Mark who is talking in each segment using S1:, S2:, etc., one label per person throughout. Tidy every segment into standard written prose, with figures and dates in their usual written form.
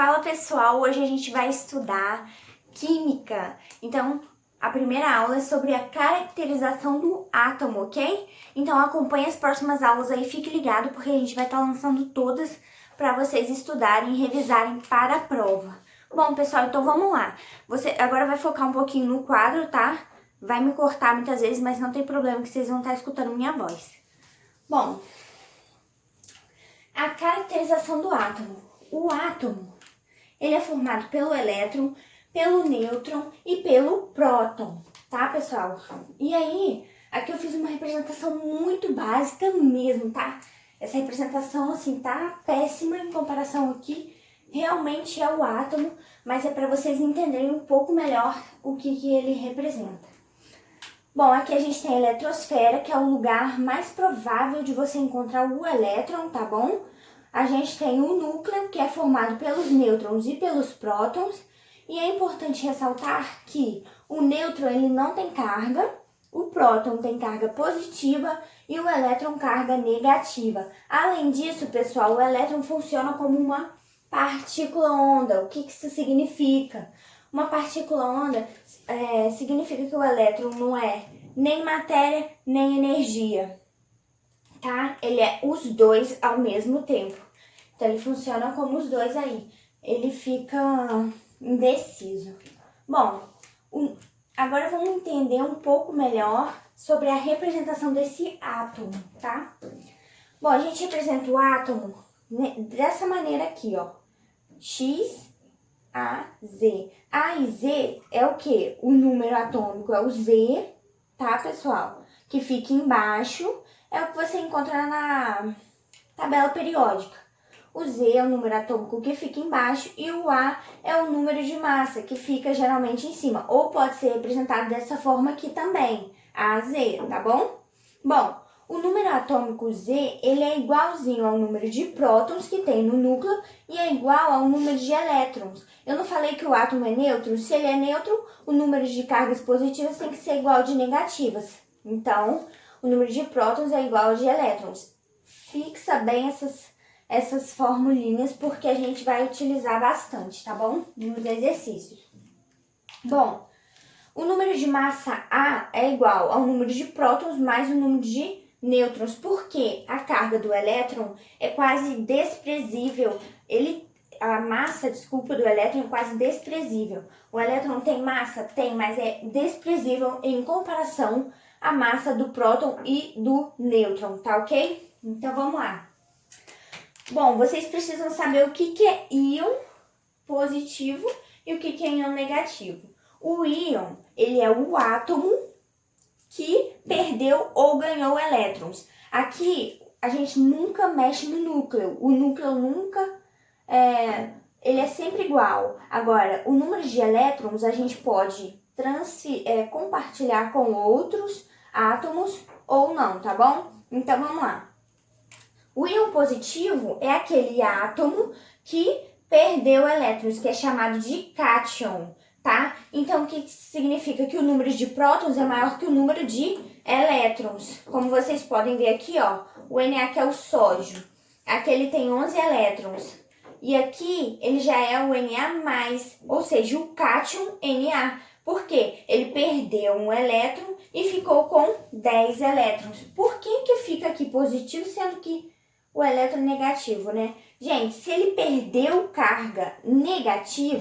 S1: Fala pessoal, hoje a gente vai estudar química. Então, a primeira aula é sobre a caracterização do átomo, ok? Então acompanhe as próximas aulas aí, fique ligado porque a gente vai estar lançando todas para vocês estudarem e revisarem para a prova. Bom pessoal, então vamos lá. Você agora vai focar um pouquinho no quadro, tá? Vai me cortar muitas vezes, mas não tem problema que vocês vão estar escutando minha voz. Bom, a caracterização do átomo. O átomo ele é formado pelo elétron, pelo nêutron e pelo próton, tá, pessoal? E aí, aqui eu fiz uma representação muito básica mesmo, tá? Essa representação, assim, tá péssima em comparação aqui. Realmente é o átomo, mas é para vocês entenderem um pouco melhor o que ele representa. Bom, aqui a gente tem a eletrosfera, que é o lugar mais provável de você encontrar o elétron, tá bom? A gente tem o núcleo, que é formado pelos nêutrons e pelos prótons, e é importante ressaltar que o nêutron ele não tem carga, o próton tem carga positiva e o elétron carga negativa. Além disso, pessoal, o elétron funciona como uma partícula onda. O que isso significa? Uma partícula onda significa que o elétron não é nem matéria nem energia, tá? Ele é os dois ao mesmo tempo. Então, ele funciona como os dois aí. Ele fica indeciso. Bom, agora vamos entender um pouco melhor sobre a representação desse átomo, tá? Bom, a gente representa o átomo dessa maneira aqui, ó. X, A, Z. A e Z é o quê? O número atômico é o Z, tá, pessoal? Que fica embaixo. É o que você encontra na tabela periódica. O Z é o número atômico que fica embaixo e o A é o número de massa que fica geralmente em cima. Ou pode ser representado dessa forma aqui também, AZ, tá bom? Bom, o número atômico Z, ele é igualzinho ao número de prótons que tem no núcleo e é igual ao número de elétrons. Eu não falei que o átomo é neutro? Se ele é neutro, o número de cargas positivas tem que ser igual ao de negativas. Então, o número de prótons é igual ao de elétrons. Fixa bem essas formulinhas porque a gente vai utilizar bastante, tá bom? Nos exercícios. Bom, o número de massa A é igual ao número de prótons mais o número de nêutrons, porque a carga do elétron é quase desprezível. A massa do elétron é quase desprezível. O elétron tem massa? Tem, mas é desprezível em comparação à massa do próton e do nêutron, tá ok? Então vamos lá. Bom, vocês precisam saber o que é íon positivo e o que é íon negativo. O íon, ele é o átomo que perdeu ou ganhou elétrons. Aqui, a gente nunca mexe no núcleo. O núcleo nunca, ele é sempre igual. Agora, o número de elétrons a gente pode compartilhar com outros átomos ou não, tá bom? Então, vamos lá. O íon positivo é aquele átomo que perdeu elétrons, que é chamado de cátion, tá? Então, o que significa? Que o número de prótons é maior que o número de elétrons. Como vocês podem ver aqui, ó, o Na, que é o sódio, aqui ele tem 11 elétrons. E aqui ele já é o Na+, ou seja, o cátion Na. Por quê? Ele perdeu um elétron e ficou com 10 elétrons. Por que fica aqui positivo, sendo que o elétron é negativo, né? Gente, se ele perdeu carga negativa,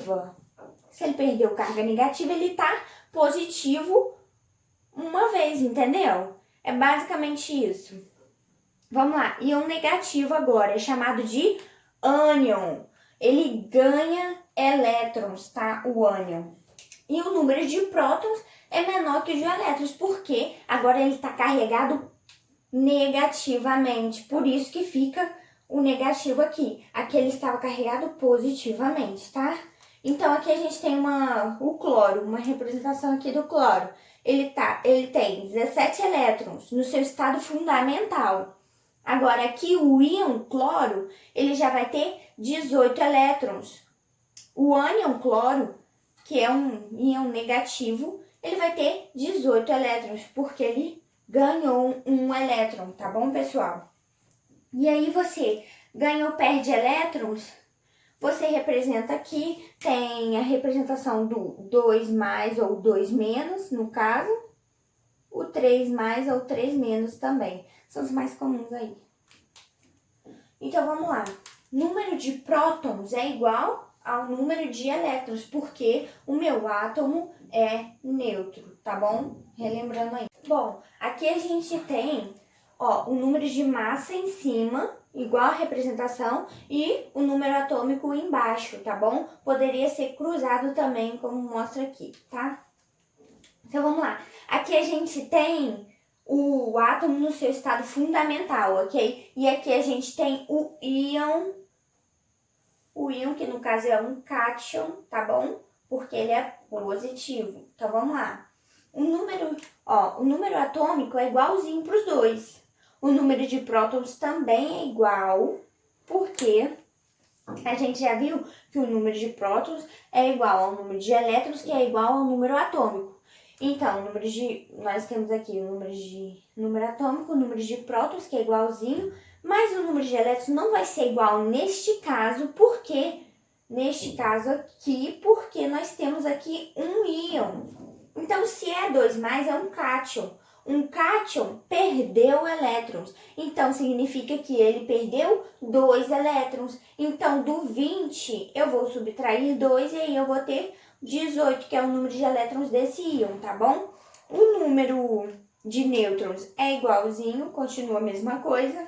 S1: ele tá positivo uma vez, entendeu? É basicamente isso. Vamos lá, íon negativo agora, é chamado de ânion. Ele ganha elétrons, tá? O ânion. E o número de prótons é menor que o de elétrons, porque agora ele está carregado negativamente, por isso que fica o negativo aqui. Aqui ele estava carregado positivamente, tá? Então aqui a gente tem o cloro, uma representação aqui do cloro. Ele tem 17 elétrons no seu estado fundamental. Agora aqui o íon cloro, ele já vai ter 18 elétrons. O ânion cloro, que é um íon negativo, ele vai ter 18 elétrons, porque ele ganhou um elétron, tá bom, pessoal? E aí você ganha ou perde elétrons, você representa aqui, tem a representação do 2 mais ou 2 menos, no caso, o 3 mais ou 3 menos também. São os mais comuns aí. Então, vamos lá. Número de prótons é igual ao número de elétrons, porque o meu átomo é neutro, tá bom? Relembrando aí. Bom, aqui a gente tem, ó, o número de massa em cima, igual a representação, e o número atômico embaixo, tá bom? Poderia ser cruzado também, como mostra aqui, tá? Então, vamos lá. Aqui a gente tem o átomo no seu estado fundamental, ok? E aqui a gente tem o íon, que no caso é um cátion, tá bom? Porque ele é positivo. Então, vamos lá. O número atômico é igualzinho para os dois. O número de prótons também é igual, porque a gente já viu que o número de prótons é igual ao número de elétrons, que é igual ao número atômico. Então, nós temos aqui o número atômico, o número de prótons, que é igualzinho, mas o número de elétrons não vai ser igual neste caso, porque nós temos aqui um íon. Então, se é 2 mais, é um cátion. Um cátion perdeu elétrons. Então, significa que ele perdeu 2 elétrons. Então, do 20, eu vou subtrair 2 e aí eu vou ter 18, que é o número de elétrons desse íon, tá bom? O número de nêutrons é igualzinho, continua a mesma coisa,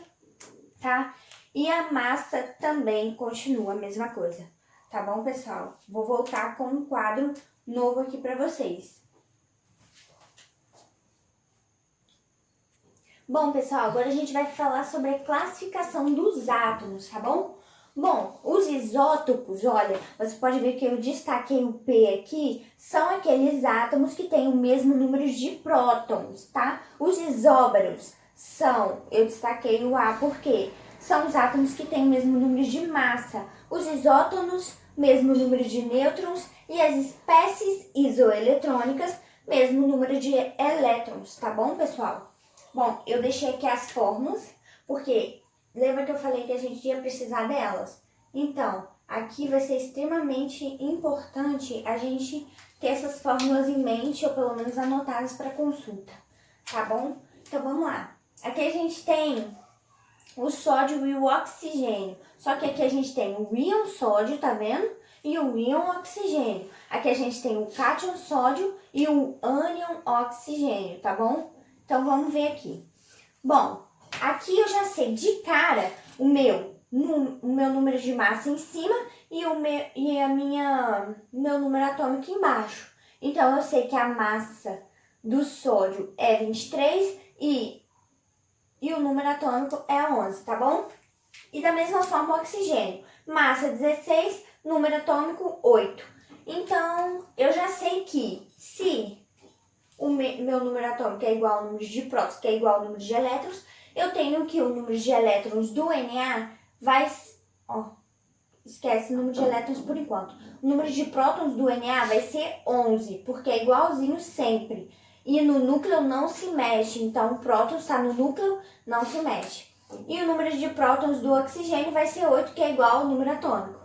S1: tá? E a massa também continua a mesma coisa, tá bom, pessoal? Vou voltar com um quadro novo aqui para vocês. Bom, pessoal, agora a gente vai falar sobre a classificação dos átomos, tá bom? Bom, os isótopos, olha, você pode ver que eu destaquei o P aqui, são aqueles átomos que têm o mesmo número de prótons, tá? Os isóbaros eu destaquei o A porque são os átomos que têm o mesmo número de massa. Os isótonos, mesmo número de nêutrons, e as espécies isoeletrônicas, mesmo número de elétrons, tá bom, pessoal? Bom, eu deixei aqui as fórmulas, porque lembra que eu falei que a gente ia precisar delas? Então, aqui vai ser extremamente importante a gente ter essas fórmulas em mente, ou pelo menos anotadas para consulta, tá bom? Então, vamos lá. Aqui a gente tem o sódio e o oxigênio, só que aqui a gente tem o íon sódio, tá vendo? E o íon oxigênio. Aqui a gente tem o cátion sódio e o ânion oxigênio, tá bom? Então, vamos ver aqui. Bom, aqui eu já sei de cara o meu número de massa em cima e meu número atômico embaixo. Então, eu sei que a massa do sódio é 23 e o número atômico é 11, tá bom? E da mesma forma o oxigênio. Massa 16, número atômico 8. Então, eu já sei que se o meu número atômico é igual ao número de prótons, que é igual ao número de elétrons, eu tenho que o número de elétrons do Na vai... esquece o número de elétrons por enquanto. O número de prótons do Na vai ser 11, porque é igualzinho sempre. E no núcleo não se mexe, então o próton está no núcleo, não se mexe. E o número de prótons do oxigênio vai ser 8, que é igual ao número atômico.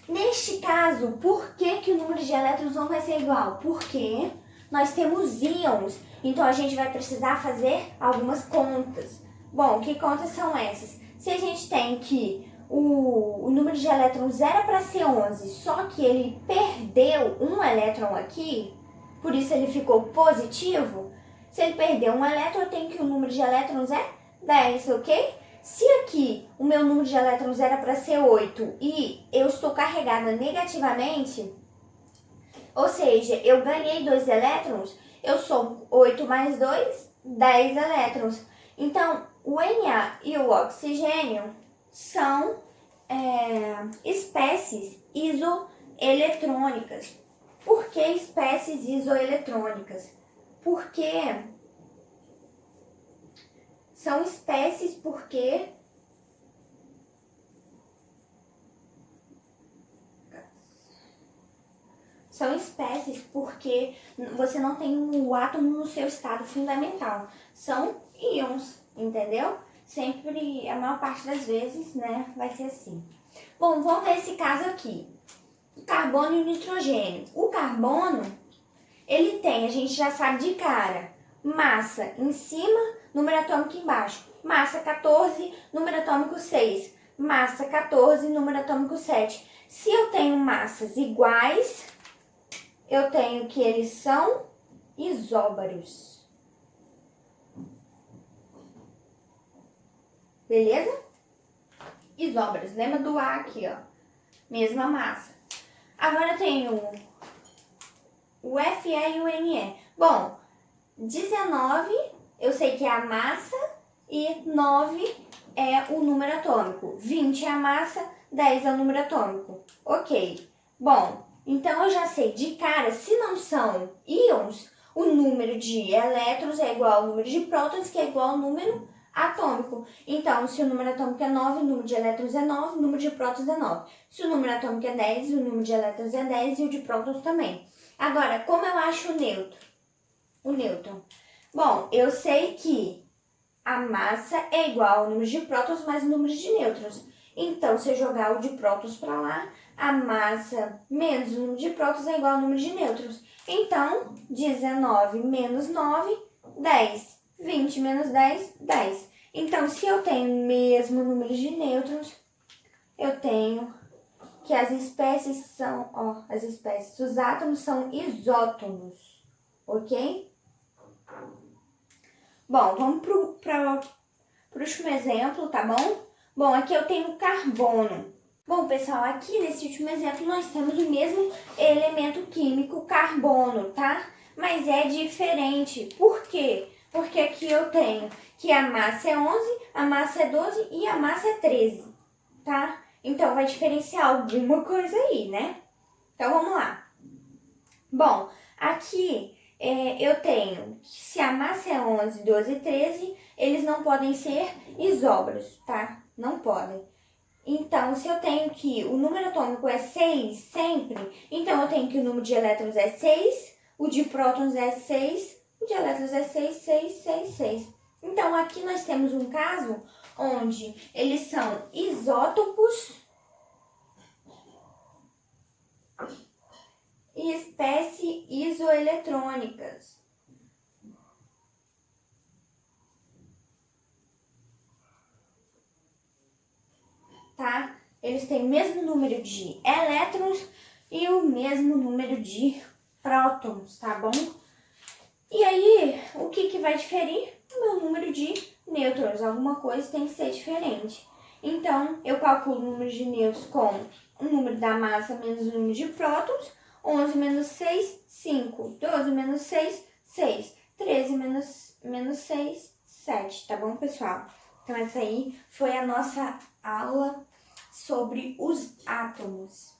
S1: Neste caso, por que o número de elétrons não vai ser igual? Porque nós temos íons, então a gente vai precisar fazer algumas contas. Bom, que contas são essas? Se a gente tem que o número de elétrons era para ser 11, só que ele perdeu um elétron aqui, por isso ele ficou positivo. Se ele perdeu um elétron, eu tenho que o número de elétrons é 10, ok? Se aqui o meu número de elétrons era para ser 8 e eu estou carregada negativamente, ou seja, eu ganhei 2 elétrons, eu sou 8 mais 2, 10 elétrons. Então, o Na e o oxigênio são espécies isoeletrônicas. Por que espécies isoeletrônicas? Porque são espécies porque você não tem um átomo no seu estado fundamental. São íons, entendeu? Sempre, a maior parte das vezes, né, vai ser assim. Bom, vamos ver esse caso aqui. O carbono e o nitrogênio. O carbono, ele tem, a gente já sabe de cara, massa em cima, número atômico embaixo. Massa 14, número atômico 6. Massa 14, número atômico 7. Se eu tenho massas iguais, eu tenho que eles são isóbaros. Beleza? Isóbaros. Lembra do A aqui, ó. Mesma massa. Agora eu tenho o Fe e o Ne. Bom, 19 eu sei que é a massa e 9 é o número atômico. 20 é a massa, 10 é o número atômico. Ok. Bom, então eu já sei de cara, se não são íons, o número de elétrons é igual ao número de prótons, que é igual ao número atômico. Então, se o número atômico é 9, o número de elétrons é 9, o número de prótons é 9. Se o número atômico é 10, o número de elétrons é 10 e o de prótons também. Agora, como eu acho o nêutron? O nêutron. Bom, eu sei que a massa é igual ao número de prótons mais o número de nêutrons. Então, se eu jogar o de prótons para lá, a massa menos o número de prótons é igual ao número de nêutrons. Então, 19 menos 9, 10. 20 menos 10, 10. Então, se eu tenho o mesmo número de nêutrons, eu tenho que as espécies são, os átomos são isótomos, ok? Bom, vamos para o último exemplo, tá bom? Bom, aqui eu tenho carbono. Bom, pessoal, aqui nesse último exemplo nós temos o mesmo elemento químico, carbono, tá? Mas é diferente. Por quê? Porque aqui eu tenho que a massa é 11, a massa é 12 e a massa é 13, tá? Então, vai diferenciar alguma coisa aí, né? Então, vamos lá. Bom, aqui eu tenho que se a massa é 11, 12 e 13, eles não podem ser isóbaros, tá? Não podem. Então, se eu tenho que o número atômico é 6 sempre, então eu tenho que o número de elétrons é 6, o de prótons é 6, o de elétrons é 6, 6, 6, 6. Então, aqui nós temos um caso onde eles são isótopos e espécies isoeletrônicas. Tá? Eles têm o mesmo número de elétrons e o mesmo número de prótons, tá bom? E aí, o que vai diferir? O meu número de nêutrons. Alguma coisa tem que ser diferente. Então, eu calculo o número de nêutrons com o número da massa menos o número de prótons. 11 menos 6, 5. 12 menos 6, 6. 13 menos 6, 7. Tá bom, pessoal? Então, essa aí foi a nossa aula sobre os átomos.